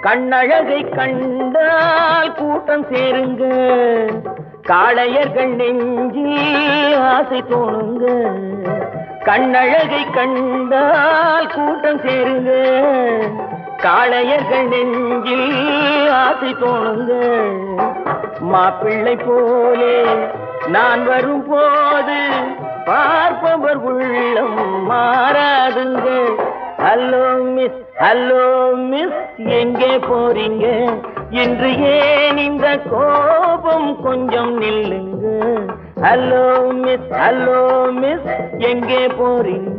கண்ணழகை கண்டால் கூட்டம் சேருங்க, காளையர்கள் நெஞ்சில் ஆசை தோணுங்க. கண்ணழகை கண்டால் கூட்டம் சேருங்க, காளையர்கள் நெஞ்சில் ஆசை தோணுங்க. மாப்பிள்ளை போலே நான் வரும் போது பார்ப்பவர் உள்ளம் மாறாதுங்க. ஹலோ மிஸ், ஹலோ மிஸ், எங்கே போறீங்க? இன்று ஏன் இந்த கோபம் கொஞ்சம் நில்லுங்க. ஹலோ மிஸ், ஹலோ மிஸ், எங்கே போறீங்க?